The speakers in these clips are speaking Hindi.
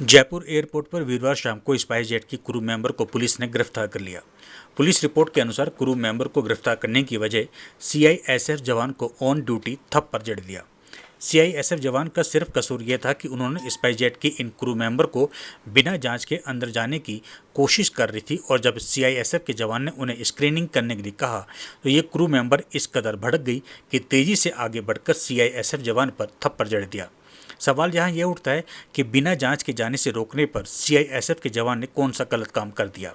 जयपुर एयरपोर्ट पर वीरवार शाम को स्पाइसजेट की क्रू मेंबर को पुलिस ने गिरफ्तार कर लिया। पुलिस रिपोर्ट के अनुसार क्रू मेंबर को गिरफ्तार करने की वजह सीआईएसएफ जवान को ऑन ड्यूटी थप्पड़ जड़ दिया। सीआईएसएफ जवान का सिर्फ कसूर यह था कि उन्होंने स्पाइसजेट के इन क्रू मेंबर को बिना जांच के अंदर जाने की कोशिश कर रही थी और जब सीआईएसएफ के जवान ने उन्हें स्क्रीनिंग करने के लिए कहा तो ये क्रू मेंबर इस कदर भड़क गई कि तेजी से आगे बढ़कर सीआईएसएफ जवान पर थप्पड़ जड़ दिया। सवाल यहाँ यह उठता है कि बिना जांच के जाने से रोकने पर सीआईएसएफ के जवान ने कौन सा गलत काम कर दिया।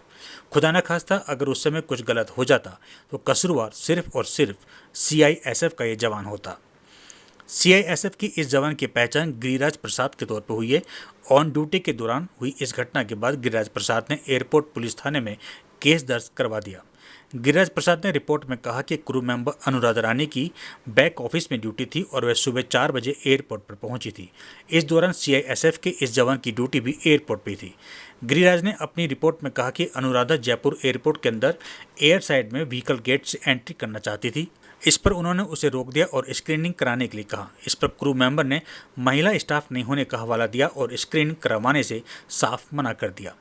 खुदा न खास्ता अगर उस समय कुछ गलत हो जाता तो कसूरवार सिर्फ और सिर्फ सीआईएसएफ का ये जवान होता। सीआईएसएफ की इस जवान की पहचान गिरिराज प्रसाद के तौर पर हुई है। ऑन ड्यूटी के दौरान हुई इस घटना के बाद गिरिराज प्रसाद ने एयरपोर्ट पुलिस थाने में केस दर्ज करवा दिया। गिरिराज प्रसाद ने रिपोर्ट में कहा कि क्रू मेंबर अनुराधा रानी की बैक ऑफिस में ड्यूटी थी और वह सुबह 4 बजे एयरपोर्ट पर पहुंची थी। इस दौरान सीआईएसएफ के इस जवान की ड्यूटी भी एयरपोर्ट पर थी। गिरिराज ने अपनी रिपोर्ट में कहा कि अनुराधा जयपुर एयरपोर्ट के अंदर एयर साइड में व्हीकल गेट से एंट्री करना चाहती थी। इस पर उन्होंने उसे रोक दिया और स्क्रीनिंग कराने के लिए कहा। इस पर क्रू मेंबर ने महिला स्टाफ नहीं होने का हवाला दिया और स्क्रीनिंग करवाने से साफ मना कर दिया।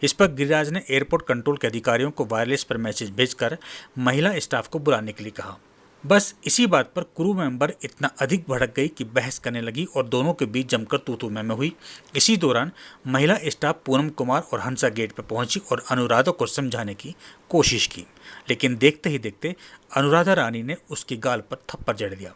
इस पर गिरिराज ने एयरपोर्ट कंट्रोल के अधिकारियों को वायरलेस पर मैसेज भेजकर महिला स्टाफ को बुलाने के लिए कहा। बस इसी बात पर क्रू मेंबर इतना अधिक भड़क गई कि बहस करने लगी और दोनों के बीच जमकर तू-तू मैं हुई। इसी दौरान महिला स्टाफ पूनम कुमार और हंसा गेट पर पहुंची और अनुराधा को समझाने की कोशिश की, लेकिन देखते ही देखते अनुराधा रानी ने उसकी गाल पर थप्पड़ जड़ दिया।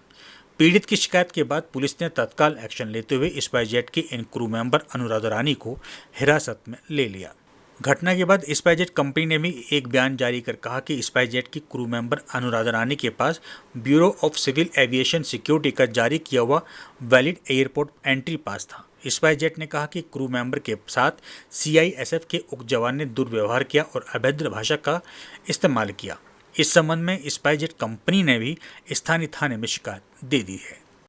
पीड़ित की शिकायत के बाद पुलिस ने तत्काल एक्शन लेते हुए स्पाइसजेट के इन क्रू मेंबर अनुराधा रानी को हिरासत में ले लिया। घटना के बाद स्पाइसजेट कंपनी ने भी एक बयान जारी कर कहा कि स्पाइसजेट की क्रू मेंबर अनुराधा रानी के पास bureau of civil aviation security का जारी किया हुआ वैलिड एयरपोर्ट एंट्री पास था। स्पाइसजेट ने कहा कि क्रू मेंबर के साथ सीआईएसएफ के उप जवान ने दुर्व्यवहार किया और अभद्र भाषा का इस्तेमाल किया। इस संबंध में स्पाइसजेट कंपनी ने भी स्थानीय थाने में शिकायत दे दी है।